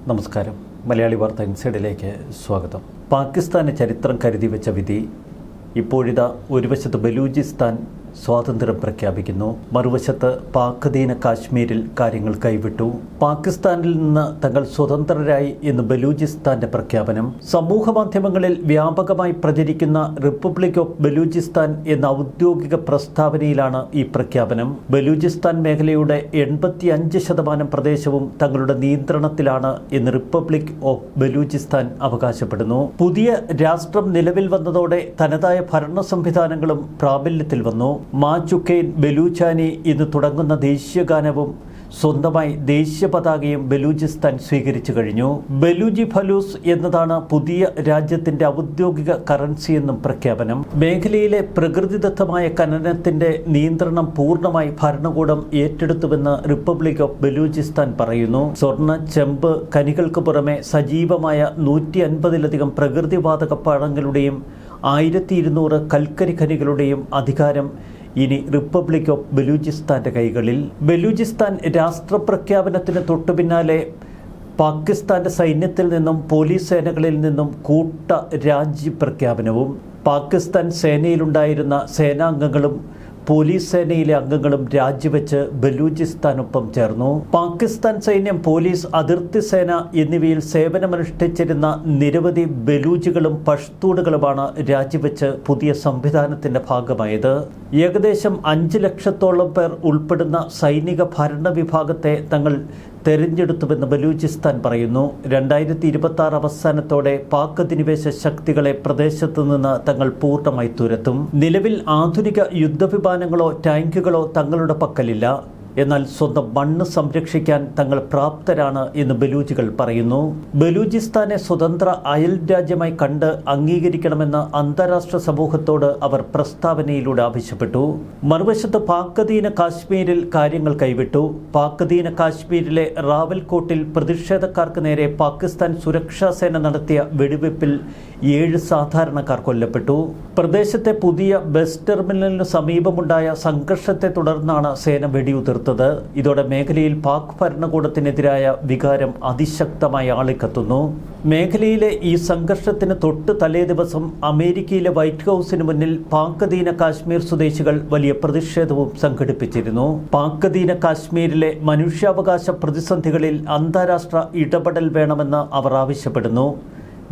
നമസ്കാരം. മലയാളി വാർത്ത ഇൻസൈഡിലേക്ക് സ്വാഗതം. പാകിസ്ഥാന് ചരിത്രം കരുതി വെച്ച വിധി ഇപ്പോഴിതാ ഒരു വശത്ത് ബലൂചിസ്ഥാൻ സ്വാതന്ത്ര്യം പ്രഖ്യാപിക്കുന്നു, മറുവശത്ത് പാക് അധീന കാശ്മീരിൽ കാര്യങ്ങൾ കൈവിട്ടു. പാകിസ്ഥാനിൽ നിന്ന് തങ്ങൾ സ്വതന്ത്രരായി എന്ന് ബലൂചിസ്ഥാന്റെ പ്രഖ്യാപനം. സമൂഹ മാധ്യമങ്ങളിൽ വ്യാപകമായി പ്രചരിക്കുന്ന റിപ്പബ്ലിക് ഓഫ് ബലൂചിസ്ഥാൻ എന്ന ഔദ്യോഗിക പ്രസ്താവനയിലാണ് ഈ പ്രഖ്യാപനം. ബലൂചിസ്ഥാൻ മേഖലയുടെ 85% പ്രദേശവും തങ്ങളുടെ നിയന്ത്രണത്തിലാണ് എന്ന് റിപ്പബ്ലിക് ഓഫ് ബലൂചിസ്ഥാൻ അവകാശപ്പെടുന്നു. പുതിയ രാഷ്ട്രം നിലവിൽ വന്നതോടെ തനതായ ഭരണ സംവിധാനങ്ങളും പ്രാബല്യത്തിൽ വന്നു. മാ ചുക്കൈൻ ബലൂചാനി എന്ന് തുടങ്ങുന്ന ദേശീയഗാനവും സ്വന്തമായി ദേശീയ പതാകയും ബലൂചിസ്ഥാൻ സ്വീകരിച്ചു കഴിഞ്ഞു. ബലൂജി ഫലൂസ് എന്നതാണ് പുതിയ രാജ്യത്തിന്റെ ഔദ്യോഗിക കറൻസി എന്നും പ്രഖ്യാപനം. മേഖലയിലെ പ്രകൃതിദത്തമായ ഖനനത്തിന്റെ നിയന്ത്രണം പൂർണ്ണമായി ഭരണകൂടം ഏറ്റെടുത്തുവെന്ന് റിപ്പബ്ലിക് ഓഫ് ബലൂചിസ്ഥാൻ പറയുന്നു. സ്വർണ്ണ, ചെമ്പ് ഖനികൾക്ക് പുറമെ സജീവമായ 150-ലധികം പ്രകൃതിവാതക പാടങ്ങളുടെയും 1200 കൽക്കരി ഖനികളുടെയും അധികാരം ഇനി റിപ്പബ്ലിക് ഓഫ് ബലൂചിസ്ഥാന്റെ കൈകളിൽ. ബലൂചിസ്ഥാൻ രാഷ്ട്രപ്രഖ്യാപനത്തിന് തൊട്ടുപിന്നാലെ പാകിസ്ഥാന്റെ സൈന്യത്തിൽ നിന്നും പോലീസ് സേനകളിൽ നിന്നും കൂട്ട രാജ്യപ്രഖ്യാപനവും. പാകിസ്ഥാൻ സേനയിലുണ്ടായിരുന്ന സേനാംഗങ്ങളും പോലീസ് സേനയിലെ അംഗങ്ങളും രാജിവെച്ച് ബലൂചിസ്ഥാനൊപ്പം ചേർന്നു. പാകിസ്ഥാൻ സൈന്യം, പോലീസ്, അതിർത്തി സേന എന്നിവയിൽ സേവനമനുഷ്ഠിച്ചിരുന്ന നിരവധി ബലൂചികളും പഷ്തൂണുകളുമാണ് രാജിവെച്ച് പുതിയ സംവിധാനത്തിന്റെ ഭാഗമായത്. ഏകദേശം 5 ലക്ഷത്തോളം പേർ ഉൾപ്പെടുന്ന സൈനിക ഭരണ വിഭാഗത്തെ തങ്ങൾ തെരഞ്ഞെടുത്തുവെന്ന് ബലൂചിസ്ഥാൻ പറയുന്നു. 2026 അവസാനത്തോടെ പാക് അധിനിവേശ ശക്തികളെ പ്രദേശത്തു നിന്ന് തങ്ങൾ പൂർണ്ണമായി തുരത്തും. നിലവിൽ ആധുനിക യുദ്ധവിമാനങ്ങളോ ടാങ്കുകളോ തങ്ങളുടെ പക്കലില്ല. എന്നാൽ സ്വന്തം മണ്ണ് സംരക്ഷിക്കാൻ തങ്ങൾ പ്രാപ്തരാണ് എന്ന് ബലൂചികൾ പറയുന്നു. ബലൂചിസ്ഥാനെ സ്വതന്ത്ര അയൽ രാജ്യമായി കണ്ട് അംഗീകരിക്കണമെന്ന് അന്താരാഷ്ട്ര സമൂഹത്തോട് അവർ പ്രസ്താവനയിലൂടെ ആവശ്യപ്പെട്ടു. മറുവശത്ത് പാക് അധീന കാശ്മീരിൽ കാര്യങ്ങൾ കൈവിട്ടു. പാക് അധീന കാശ്മീരിലെ റാവൽകോട്ടിൽ പ്രതിഷേധക്കാർക്ക് നേരെ പാകിസ്ഥാൻ സുരക്ഷാ സേന നടത്തിയ വെടിവെപ്പിൽ 7 സാധാരണക്കാർ കൊല്ലപ്പെട്ടു. പ്രദേശത്തെ പുതിയ ബസ് ടെർമിനലിന് സമീപമുണ്ടായ സംഘർഷത്തെ തുടർന്നാണ് സേന വെടിയുതിർത്തത്. ഇതോടെ മേഖലയിൽ പാക് ഭരണകൂടത്തിനെതിരായ വികാരം അതിശക്തമായി ആളിക്കത്തുന്നു. മേഖലയിലെ ഈ സംഘർഷത്തിന് തൊട്ട് തലേ ദിവസം അമേരിക്കയിലെ വൈറ്റ് ഹൗസിന് മുന്നിൽ പാക് അധീന കാശ്മീർ സ്വദേശികൾ വലിയ പ്രതിഷേധവും സംഘടിപ്പിച്ചിരുന്നു. പാക് അധീന കാശ്മീരിലെ മനുഷ്യാവകാശ പ്രതിസന്ധികളിൽ അന്താരാഷ്ട്ര ഇടപെടൽ വേണമെന്ന് അവർ ആവശ്യപ്പെടുന്നു.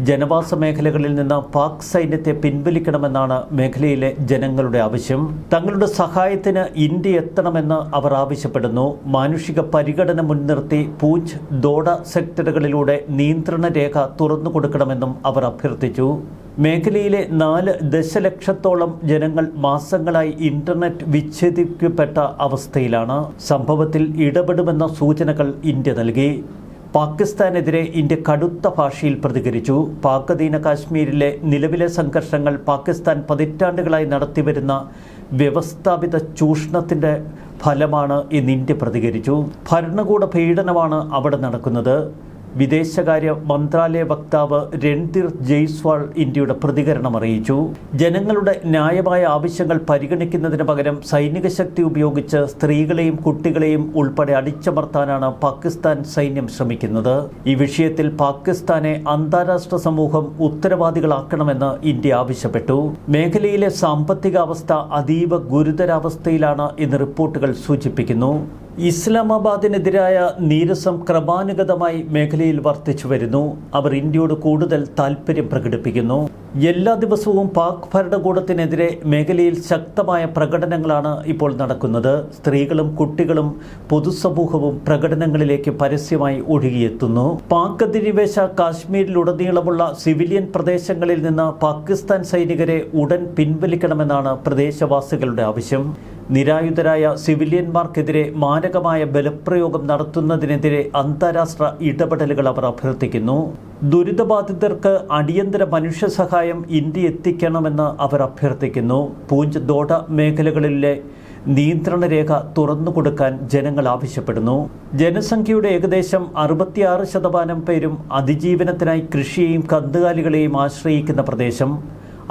ജനവാസ മേഖലകളിൽ നിന്ന് പാക് സൈന്യത്തെ പിൻവലിക്കണമെന്നാണ് മേഖലയിലെ ജനങ്ങളുടെ ആവശ്യം. തങ്ങളുടെ സഹായത്തിന് ഇന്ത്യ എത്തണമെന്ന് അവർ ആവശ്യപ്പെടുന്നു. മാനുഷിക പരിഗണന മുൻനിർത്തി പൂഞ്ച്, ദോഡ സെക്ടറുകളിലൂടെ നിയന്ത്രണ രേഖ തുറന്നു കൊടുക്കണമെന്നും അവർ അഭ്യർത്ഥിച്ചു. മേഖലയിലെ 4 ദശലക്ഷത്തോളം ജനങ്ങൾ മാസങ്ങളായി ഇന്റർനെറ്റ് വിച്ഛേദിക്കപ്പെട്ട അവസ്ഥയിലാണ്. സംഭവത്തിൽ ഇടപെടുമെന്ന സൂചനകൾ ഇന്ത്യ നൽകി. പാകിസ്ഥാനെതിരെ ഇന്ത്യ കടുത്ത ഭാഷയിൽ പ്രതികരിച്ചു. പാക് അധീന കാശ്മീരിലെ നിലവിലെ സംഘർഷങ്ങൾ പാകിസ്ഥാൻ പതിറ്റാണ്ടുകളായി നടത്തിവരുന്ന വ്യവസ്ഥാപിത ചൂഷണത്തിൻ്റെ ഫലമാണ് എന്ന് ഇന്ത്യ പ്രതികരിച്ചു. ഭരണകൂട പീഡനമാണ് അവിടെ നടക്കുന്നത്. വിദേശകാര്യ മന്ത്രാലയ വക്താവ് രൺധീർ ജയ്സ്വാൾ ഇന്ത്യയുടെ പ്രതികരണം അറിയിച്ചു. ജനങ്ങളുടെ ന്യായമായ ആവശ്യങ്ങൾ പരിഗണിക്കുന്നതിന് പകരം സൈനിക ശക്തി ഉപയോഗിച്ച് സ്ത്രീകളെയും കുട്ടികളെയും ഉൾപ്പെടെ അടിച്ചമർത്താനാണ് പാകിസ്ഥാൻ സൈന്യം ശ്രമിക്കുന്നത്. ഈ വിഷയത്തിൽ പാകിസ്ഥാനെ അന്താരാഷ്ട്ര സമൂഹം ഉത്തരവാദികളാക്കണമെന്ന് ഇന്ത്യ ആവശ്യപ്പെട്ടു. മേഖലയിലെ സാമ്പത്തികാവസ്ഥ അതീവ ഗുരുതരാവസ്ഥയിലാണ് എന്ന് റിപ്പോർട്ടുകൾ സൂചിപ്പിക്കുന്നു. ഇസ്ലാമാബാദിനെതിരായ നീരസം ക്രമാനുഗതമായി മേഖലയിൽ വർദ്ധിച്ചു വരുന്നു. അവർ ഇന്ത്യയോട് കൂടുതൽ താൽപ്പര്യം പ്രകടിപ്പിക്കുന്നു. എല്ലാ ദിവസവും പാക് ഭരണകൂടത്തിനെതിരെ മേഖലയിൽ ശക്തമായ പ്രകടനങ്ങളാണ് ഇപ്പോൾ നടക്കുന്നത്. സ്ത്രീകളും കുട്ടികളും പൊതുസമൂഹവും പ്രകടനങ്ങളിലേക്ക് പരസ്യമായി ഒഴുകിയെത്തുന്നു. പാക് അധിനിവേശ കാശ്മീരിലുടനീളമുള്ള സിവിലിയൻ പ്രദേശങ്ങളിൽ നിന്ന് പാകിസ്ഥാൻ സൈനികരെ ഉടൻ പിൻവലിക്കണമെന്നാണ് പ്രദേശവാസികളുടെ ആവശ്യം. നിരായുധരായ സിവിലിയന്മാർക്കെതിരെ മാരകമായ ബലപ്രയോഗം നടത്തുന്നതിനെതിരെ അന്താരാഷ്ട്ര ഇടപെടലുകൾ അവർ അഭ്യർത്ഥിക്കുന്നു. ദുരിതബാധിതർക്ക് അടിയന്തര മനുഷ്യ സഹായം ഇന്ത്യ എത്തിക്കണമെന്ന് അവർ അഭ്യർത്ഥിക്കുന്നു. പൂഞ്ച്, ദോഡ മേഖലകളിലെ നിയന്ത്രണ രേഖ തുറന്നുകൊടുക്കാൻ ജനങ്ങൾ ആവശ്യപ്പെടുന്നു. ജനസംഖ്യയുടെ ഏകദേശം 66% പേരും അതിജീവനത്തിനായി കൃഷിയെയും കന്നുകാലികളെയും ആശ്രയിക്കുന്ന പ്രദേശം.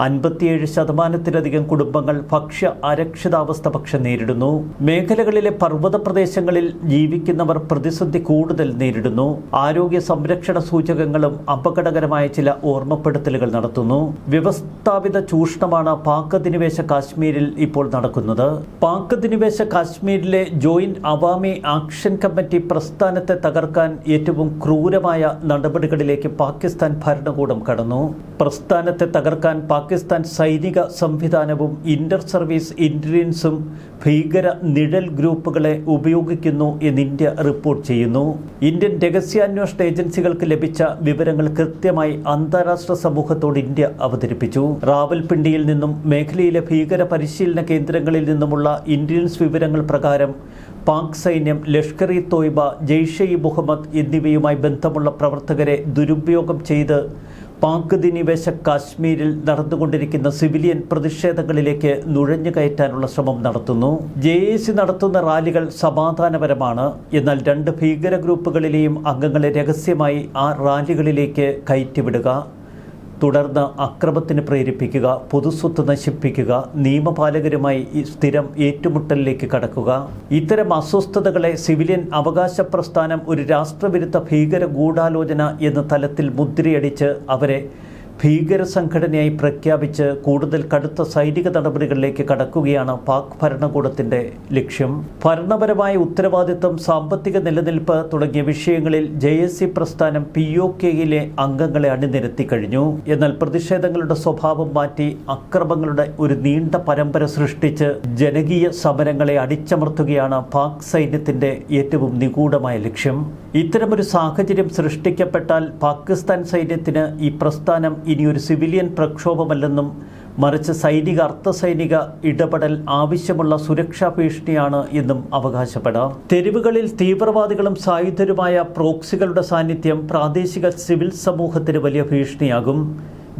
57% കുടുംബങ്ങൾ ഭക്ഷ്യ അരക്ഷിതാവസ്ഥ പക്ഷെ നേരിടുന്നു. മേഖലകളിലെ പർവ്വത പ്രദേശങ്ങളിൽ ജീവിക്കുന്നവർ പ്രതിസന്ധി കൂടുതൽ നേരിടുന്നു. ആരോഗ്യ സംരക്ഷണ സൂചകങ്ങളും അപകടകരമായ ചില ഓർമ്മപ്പെടുത്തലുകൾ നടത്തുന്നു. വ്യവസ്ഥാപിത ചൂഷണമാണ് പാക് അധിനിവേശ കാശ്മീരിൽ ഇപ്പോൾ നടക്കുന്നത്. പാക് അധിനിവേശ കാശ്മീരിലെ ജോയിന്റ് അവാമി ആക്ഷൻ കമ്മിറ്റി പ്രസ്ഥാനത്തെ തകർക്കാൻ ഏറ്റവും ക്രൂരമായ നടപടികളിലേക്ക് പാകിസ്ഥാൻ ഭരണകൂടം കടന്നു. പ്രസ്ഥാനത്തെ തകർക്കാൻ പാകിസ്ഥാൻ സൈനിക സംവിധാനവും ഇന്റർ സർവീസ് ഇന്റലിജൻസും ഭീകര നിഴൽ ഗ്രൂപ്പുകളെ ഉപയോഗിക്കുന്നു എന്ന് ഇന്ത്യ റിപ്പോർട്ട് ചെയ്യുന്നു. ഇന്ത്യൻ രഹസ്യാന്വേഷണ ഏജൻസികൾക്ക് ലഭിച്ച വിവരങ്ങൾ കൃത്യമായി അന്താരാഷ്ട്ര സമൂഹത്തോട് ഇന്ത്യ അവതരിപ്പിച്ചു. റാവൽപിണ്ടിയിൽ നിന്നും മേഖലയിലെ ഭീകര പരിശീലന കേന്ദ്രങ്ങളിൽ നിന്നുമുള്ള ഇന്റലിജൻസ് വിവരങ്ങൾ പ്രകാരം പാക് സൈന്യം ലഷ്കർ-ഇ തോയ്ബ, ജെയ്ഷെ-ഇ-മുഹമ്മദ് എന്നിവയുമായി ബന്ധമുള്ള പ്രവർത്തകരെ ദുരുപയോഗം ചെയ്ത് പാക് അധിനിവേശ കാശ്മീരിൽ നടന്നുകൊണ്ടിരിക്കുന്ന സിവിലിയൻ പ്രതിഷേധങ്ങളിലേക്ക് നുഴഞ്ഞുകയറ്റാനുള്ള ശ്രമം നടത്തുന്നു. JAC നടത്തുന്ന റാലികൾ സമാധാനപരമാണ്. എന്നാൽ 2 ഭീകര ഗ്രൂപ്പുകളിലെയും അംഗങ്ങളെ രഹസ്യമായി ആ റാലികളിലേക്ക് കയറ്റിവിടുക, തുടർന്ന് അക്രമത്തിന് പ്രേരിപ്പിക്കുക, പൊതുസ്വത്ത് നശിപ്പിക്കുക, നിയമപാലകരുമായി സ്ഥിരം ഏറ്റുമുട്ടലിലേക്ക് കടക്കുക. ഇത്തരം അസ്വസ്ഥതകളെ സിവിലിയൻ അവകാശ പ്രസ്ഥാനം ഒരു രാഷ്ട്രവിരുദ്ധ ഭീകര ഗൂഢാലോചന എന്ന തലത്തിൽ മുദ്രയടിച്ച് അവരെ ഭീകര സംഘടനയായി പ്രഖ്യാപിച്ച് കൂടുതൽ കടുത്ത സൈനിക നടപടികളിലേക്ക് കടക്കുകയാണ് പാക് ഭരണകൂടത്തിന്റെ ലക്ഷ്യം. ഭരണപരമായ ഉത്തരവാദിത്വം, സാമ്പത്തിക നിലനിൽപ്പ് തുടങ്ങിയ വിഷയങ്ങളിൽ JAC പ്രസ്ഥാനം POK-യിലെ അംഗങ്ങളെ അണിനിരത്തി കഴിഞ്ഞു. എന്നാൽ പ്രതിഷേധങ്ങളുടെ സ്വഭാവം മാറ്റി അക്രമങ്ങളുടെ ഒരു നീണ്ട പരമ്പര സൃഷ്ടിച്ച് ജനകീയ സമരങ്ങളെ അടിച്ചമർത്തുകയാണ് പാക് സൈന്യത്തിന്റെ ഏറ്റവും നിഗൂഢമായ ലക്ഷ്യം. ഇത്തരമൊരു സാഹചര്യം സൃഷ്ടിക്കപ്പെട്ടാൽ പാകിസ്ഥാൻ സൈന്യത്തിന് ഈ പ്രസ്ഥാനം ഇനിയൊരു സിവിലിയൻ പ്രക്ഷോഭമല്ലെന്നും മറിച്ച് സൈനിക അർദ്ധസൈനിക ഇടപെടൽ ആവശ്യമുള്ള സുരക്ഷാ ഭീഷണിയാണ് എന്നും അവകാശപ്പെടാം. തെരുവുകളിൽ തീവ്രവാദികളും സായുധരുമായ പ്രോക്സികളുടെ സാന്നിധ്യം പ്രാദേശിക സിവിൽ സമൂഹത്തിന് വലിയ ഭീഷണിയാകും.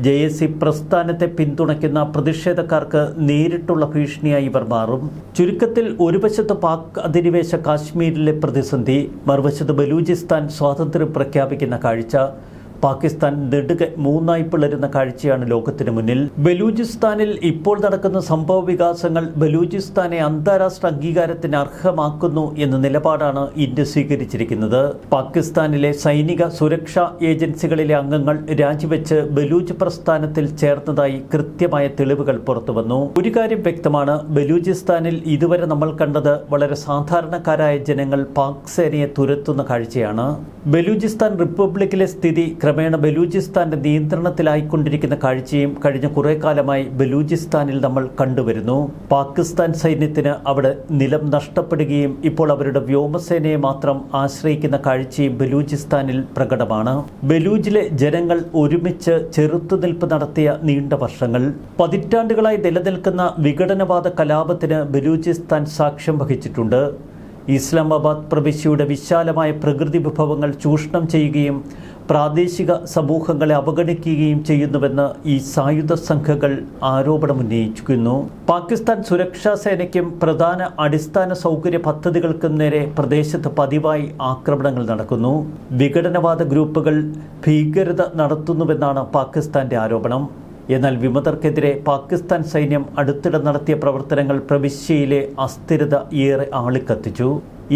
JAC പ്രസ്ഥാനത്തെ പിന്തുണയ്ക്കുന്ന പ്രതിഷേധക്കാർക്ക് നേരിട്ടുള്ള ഭീഷണിയായി ഇവർ മാറും. ചുരുക്കത്തിൽ, ഒരു വശത്ത് പാക് അധിനിവേശ കാശ്മീരിലെ പ്രതിസന്ധി, മറുവശത്ത് ബലൂചിസ്ഥാൻ സ്വാതന്ത്ര്യം പ്രഖ്യാപിക്കുന്ന കാഴ്ച. പാകിസ്ഥാൻ നെടുകെ 3ആയി പിളരുന്ന കാഴ്ചയാണ് ലോകത്തിന് മുന്നിൽ. ബലൂചിസ്ഥാനിൽ ഇപ്പോൾ നടക്കുന്ന സംഭവ വികാസങ്ങൾ ബലൂചിസ്ഥാനെ അന്താരാഷ്ട്ര അംഗീകാരത്തിന് അർഹമാക്കുന്നു എന്ന നിലപാടാണ് ഇന്ത്യ സ്വീകരിച്ചിരിക്കുന്നത്. പാകിസ്ഥാനിലെ സൈനിക സുരക്ഷാ ഏജൻസികളിലെ അംഗങ്ങൾ രാജിവെച്ച് ബലൂച്ച് പ്രസ്ഥാനത്തിൽ ചേർന്നതായി കൃത്യമായ തെളിവുകൾ പുറത്തുവന്നു. ഒരു കാര്യം വ്യക്തമാണ്, ബലൂചിസ്ഥാനിൽ ഇതുവരെ നമ്മൾ കണ്ടത് വളരെ സാധാരണക്കാരായ ജനങ്ങൾ പാക് സേനയെ തുരത്തുന്ന കാഴ്ചയാണ്. ബലൂചിസ്ഥാൻ റിപ്പബ്ലിക്കിലെ സ്ഥിതി ക്രമേണ ബലൂചിസ്ഥാന്റെ നിയന്ത്രണത്തിലായിക്കൊണ്ടിരിക്കുന്ന കാഴ്ചയും കഴിഞ്ഞ കുറേ കാലമായി ബലൂചിസ്ഥാനിൽ നമ്മൾ കണ്ടുവരുന്നു. പാകിസ്ഥാൻ സൈന്യത്തിന് അവിടെ നിലം നഷ്ടപ്പെടുകയും ഇപ്പോൾ അവരുടെ വ്യോമസേനയെ മാത്രം ആശ്രയിക്കുന്ന കാഴ്ചയും ബലൂചിസ്ഥാനിൽ പ്രകടമാണ്. ബലൂജിലെ ജനങ്ങൾ ഒരുമിച്ച് ചെറുത്തുനിൽപ്പ് നടത്തിയ നീണ്ട വർഷങ്ങൾ, പതിറ്റാണ്ടുകളായി നിലനിൽക്കുന്ന വിഘടനവാദ കലാപത്തിന് ബലൂചിസ്ഥാൻ സാക്ഷ്യം വഹിച്ചിട്ടുണ്ട്. ഇസ്ലാമാബാദ് പ്രവിശ്യയുടെ വിശാലമായ പ്രകൃതി വിഭവങ്ങൾ ചൂഷണം ചെയ്യുകയും പ്രാദേശിക സമൂഹങ്ങളെ അവഗണിക്കുകയും ചെയ്യുന്നുവെന്ന് ഈ സായുധ സംഘങ്ങൾ ആരോപണമുന്നയിക്കുന്നു. പാകിസ്ഥാൻ സുരക്ഷാ സേനയ്ക്കും പ്രധാന അടിസ്ഥാന സൗകര്യ പദ്ധതികൾക്കും നേരെ പ്രദേശത്ത് പതിവായി ആക്രമണങ്ങൾ നടക്കുന്നു. വിഘടനവാദ ഗ്രൂപ്പുകൾ ഭീകരത നടത്തുന്നുവെന്നാണ് പാകിസ്ഥാന്റെ ആരോപണം. എന്നാൽ വിമതർക്കെതിരെ പാകിസ്ഥാൻ സൈന്യം അടുത്തിടെ നടത്തിയ പ്രവർത്തനങ്ങൾ പ്രവിശ്യയിലെ അസ്ഥിരത ഏറെ ആളിക്കത്തിച്ചു.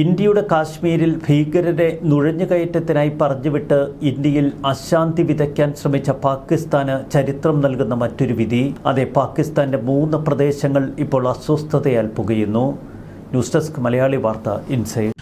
ഇന്ത്യയുടെ കാശ്മീരിൽ ഭീകരരെ നുഴഞ്ഞുകയറ്റത്തിനായി പറഞ്ഞുവിട്ട് ഇന്ത്യയിൽ അശാന്തി വിതയ്ക്കാൻ ശ്രമിച്ച പാകിസ്ഥാന് ചരിത്രം നൽകുന്ന മറ്റൊരു വിധി. അതെ, പാകിസ്ഥാന്റെ 3 പ്രദേശങ്ങൾ ഇപ്പോൾ അസ്വസ്ഥതയാൽ പുകയുന്നു. ന്യൂസ് ഡെസ്ക് മലയാളി വാർത്ത ഇൻസൈഡ്.